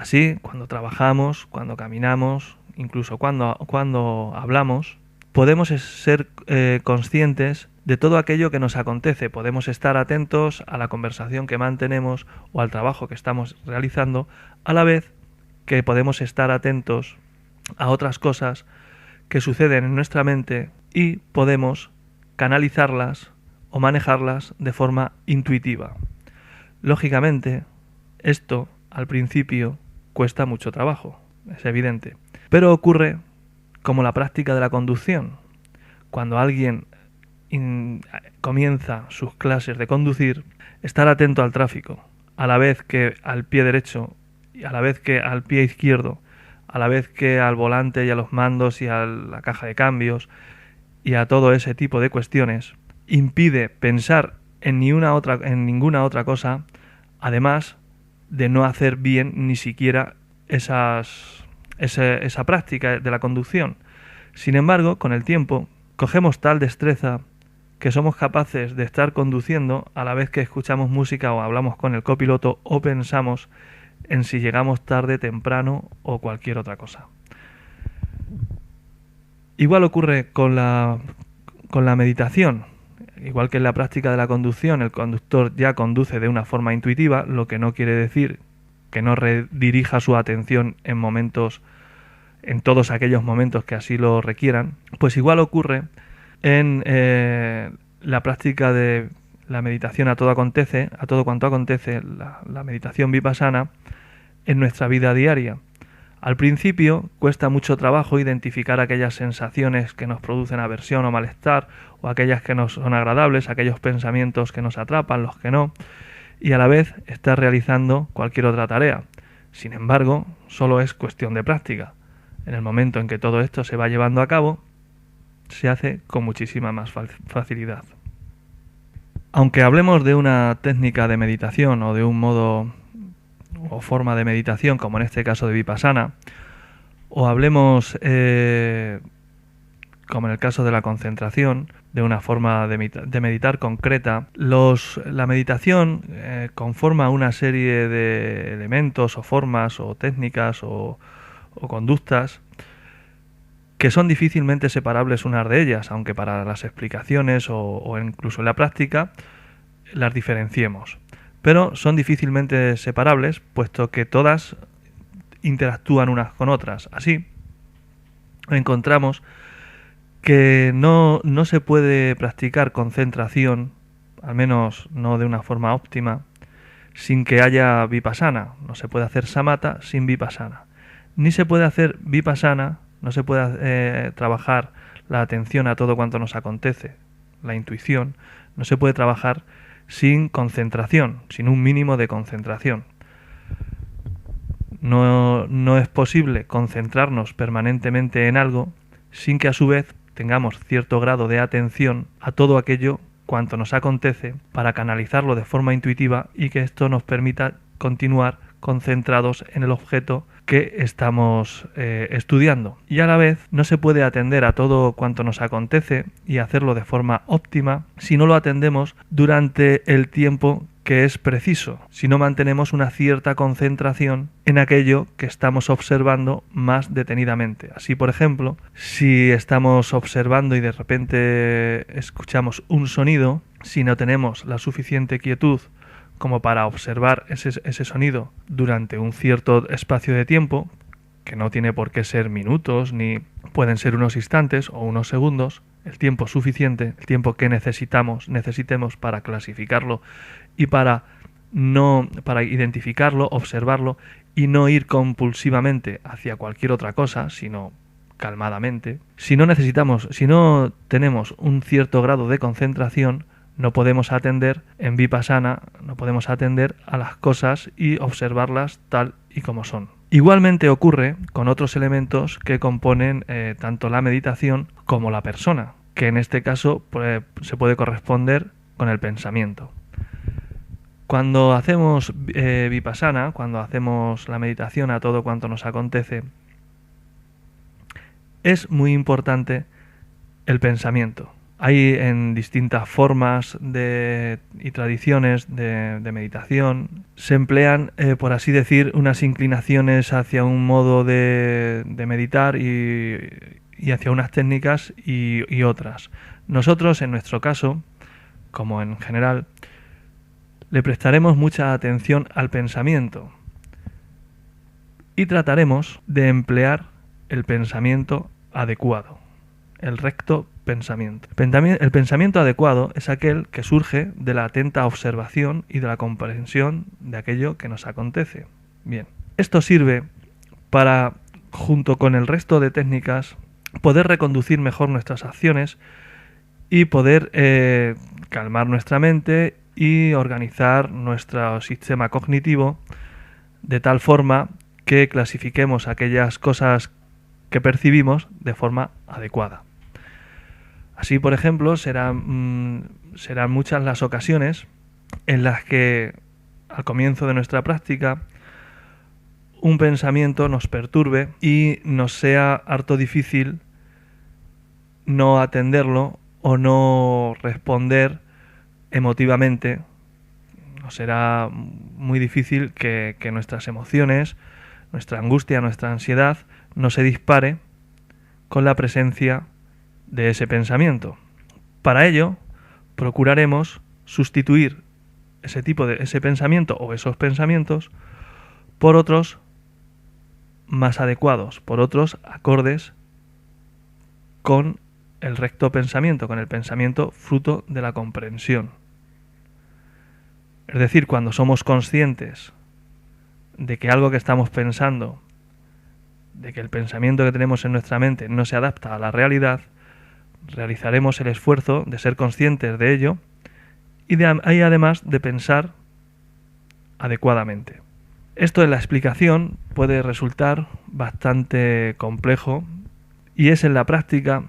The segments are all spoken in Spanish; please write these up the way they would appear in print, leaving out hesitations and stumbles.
Así, cuando trabajamos, cuando caminamos, incluso cuando hablamos, podemos ser conscientes de todo aquello que nos acontece. Podemos estar atentos a la conversación que mantenemos o al trabajo que estamos realizando, a la vez que podemos estar atentos a otras cosas que suceden en nuestra mente y podemos canalizarlas o manejarlas de forma intuitiva. Lógicamente, esto al principio cuesta mucho trabajo, es evidente, pero ocurre como la práctica de la conducción. Cuando alguien comienza sus clases de conducir, estar atento al tráfico, a la vez que al pie derecho, y a la vez que al pie izquierdo, a la vez que al volante y a los mandos y a la caja de cambios y a todo ese tipo de cuestiones, impide pensar en ninguna otra cosa, además de no hacer bien ni siquiera esa práctica de la conducción. Sin embargo, con el tiempo, cogemos tal destreza que somos capaces de estar conduciendo a la vez que escuchamos música o hablamos con el copiloto o pensamos en si llegamos tarde, temprano o cualquier otra cosa. Igual ocurre con la meditación. Igual que en la práctica de la conducción, el conductor ya conduce de una forma intuitiva, lo que no quiere decir que no redirija su atención en todos aquellos momentos que así lo requieran. Pues igual ocurre en la práctica de la meditación a todo cuanto acontece, la meditación vipassana en nuestra vida diaria. Al principio cuesta mucho trabajo identificar aquellas sensaciones que nos producen aversión o malestar, o aquellas que nos son agradables, aquellos pensamientos que nos atrapan, los que no, y a la vez estar realizando cualquier otra tarea. Sin embargo, solo es cuestión de práctica. En el momento en que todo esto se va llevando a cabo, se hace con muchísima más facilidad. Aunque hablemos de una técnica de meditación o de un modo o forma de meditación, como en este caso de vipassana, o hablemos, como en el caso de la concentración, de una forma de meditar concreta, la meditación conforma una serie de elementos o formas o técnicas o conductas que son difícilmente separables unas de ellas, aunque para las explicaciones o incluso en la práctica las diferenciemos. Pero son difícilmente separables, puesto que todas interactúan unas con otras. Así, encontramos que no se puede practicar concentración, al menos no de una forma óptima, sin que haya vipassana. No se puede hacer samatha sin vipassana. Ni se puede hacer vipassana, no se puede trabajar la atención a todo cuanto nos acontece, la intuición, no se puede trabajar sin concentración, sin un mínimo de concentración. No es posible concentrarnos permanentemente en algo sin que a su vez tengamos cierto grado de atención a todo aquello cuanto nos acontece para canalizarlo de forma intuitiva y que esto nos permita continuar concentrados en el objeto que estamos estudiando. Y a la vez no se puede atender a todo cuanto nos acontece y hacerlo de forma óptima si no lo atendemos durante el tiempo que es preciso, si no mantenemos una cierta concentración en aquello que estamos observando más detenidamente. Así, por ejemplo, si estamos observando y de repente escuchamos un sonido, si no tenemos la suficiente quietud como para observar ese sonido durante un cierto espacio de tiempo, que no tiene por qué ser minutos, ni pueden ser unos instantes o unos segundos, el tiempo suficiente, el tiempo que necesitemos para clasificarlo y para identificarlo, observarlo y no ir compulsivamente hacia cualquier otra cosa, sino calmadamente. Si no tenemos un cierto grado de concentración, no podemos atender en vipassana, no podemos atender a las cosas y observarlas tal y como son. Igualmente ocurre con otros elementos que componen tanto la meditación como la persona, que en este caso se puede corresponder con el pensamiento. Cuando hacemos vipassana, cuando hacemos la meditación a todo cuanto nos acontece, es muy importante el pensamiento. Hay en distintas formas y tradiciones de meditación. Se emplean, por así decir, unas inclinaciones hacia un modo de meditar y hacia unas técnicas y otras. Nosotros, en nuestro caso, como en general, le prestaremos mucha atención al pensamiento y trataremos de emplear el pensamiento adecuado, el recto pensamiento. El pensamiento adecuado es aquel que surge de la atenta observación y de la comprensión de aquello que nos acontece. Bien, esto sirve para, junto con el resto de técnicas, poder reconducir mejor nuestras acciones y poder calmar nuestra mente y organizar nuestro sistema cognitivo de tal forma que clasifiquemos aquellas cosas que percibimos de forma adecuada. Así, por ejemplo, serán muchas las ocasiones en las que, al comienzo de nuestra práctica, un pensamiento nos perturbe y nos sea harto difícil no atenderlo o no responder emotivamente. Nos será muy difícil que nuestras emociones, nuestra angustia, nuestra ansiedad no se dispare con la presencia de ese pensamiento. Para ello, procuraremos sustituir ese pensamiento o esos pensamientos por otros más adecuados, por otros acordes con el recto pensamiento, con el pensamiento fruto de la comprensión. Es decir, cuando somos conscientes de que algo que estamos pensando, de que el pensamiento que tenemos en nuestra mente no se adapta a la realidad, realizaremos el esfuerzo de ser conscientes de ello y además de pensar adecuadamente. Esto en la explicación puede resultar bastante complejo y es en la práctica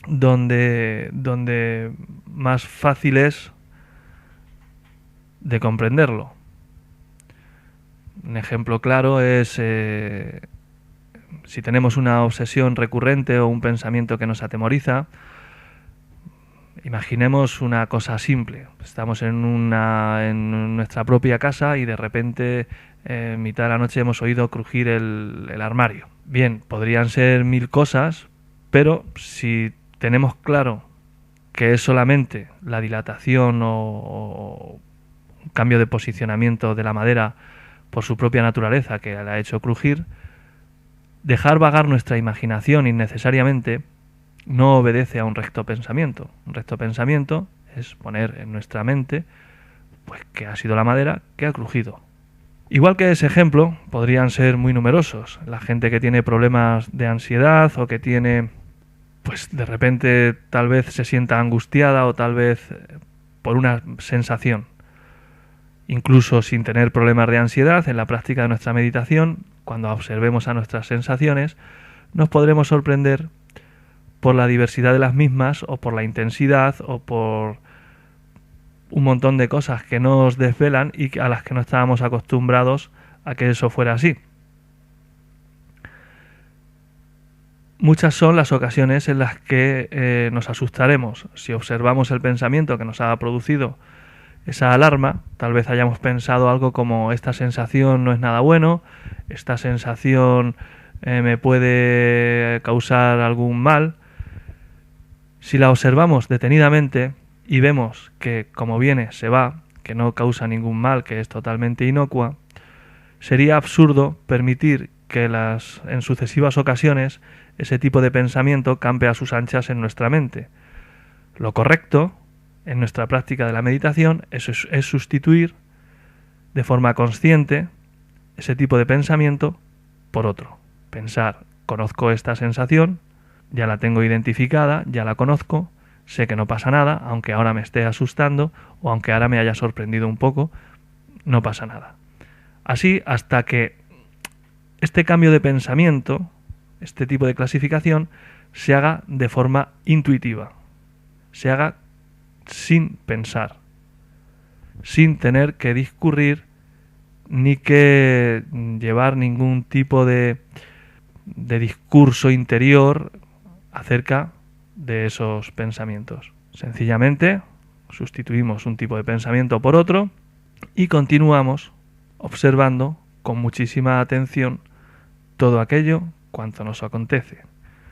donde más fácil es de comprenderlo. Un ejemplo claro es si tenemos una obsesión recurrente o un pensamiento que nos atemoriza. Imaginemos una cosa simple. Estamos en nuestra propia casa y de repente en mitad de la noche hemos oído crujir el armario. Bien, podrían ser 1000 cosas, pero si tenemos claro que es solamente la dilatación o un cambio de posicionamiento de la madera por su propia naturaleza que la ha hecho crujir, dejar vagar nuestra imaginación innecesariamente no obedece a un recto pensamiento. Un recto pensamiento es poner en nuestra mente pues que ha sido la madera que ha crujido. Igual que ese ejemplo, podrían ser muy numerosos. La gente que tiene problemas de ansiedad o que tiene, pues de repente tal vez se sienta angustiada o tal vez por una sensación. Incluso sin tener problemas de ansiedad, en la práctica de nuestra meditación, cuando observemos a nuestras sensaciones, nos podremos sorprender por la diversidad de las mismas o por la intensidad o por un montón de cosas que nos desvelan y a las que no estábamos acostumbrados a que eso fuera así. Muchas son las ocasiones en las que nos asustaremos. Si observamos el pensamiento que nos ha producido esa alarma, tal vez hayamos pensado algo como esta sensación no es nada bueno, esta sensación me puede causar algún mal. Si la observamos detenidamente y vemos que como viene se va, que no causa ningún mal, que es totalmente inocua, sería absurdo permitir que en sucesivas ocasiones ese tipo de pensamiento campe a sus anchas en nuestra mente. Lo correcto en nuestra práctica de la meditación es sustituir de forma consciente ese tipo de pensamiento por otro. Pensar, conozco esta sensación, ya la tengo identificada, ya la conozco, sé que no pasa nada, aunque ahora me esté asustando o aunque ahora me haya sorprendido un poco, no pasa nada. Así hasta que este cambio de pensamiento, este tipo de clasificación, se haga de forma intuitiva, se haga sin pensar, sin tener que discurrir ni que llevar ningún tipo de discurso interior acerca de esos pensamientos. Sencillamente sustituimos un tipo de pensamiento por otro y continuamos observando con muchísima atención todo aquello cuanto nos acontece.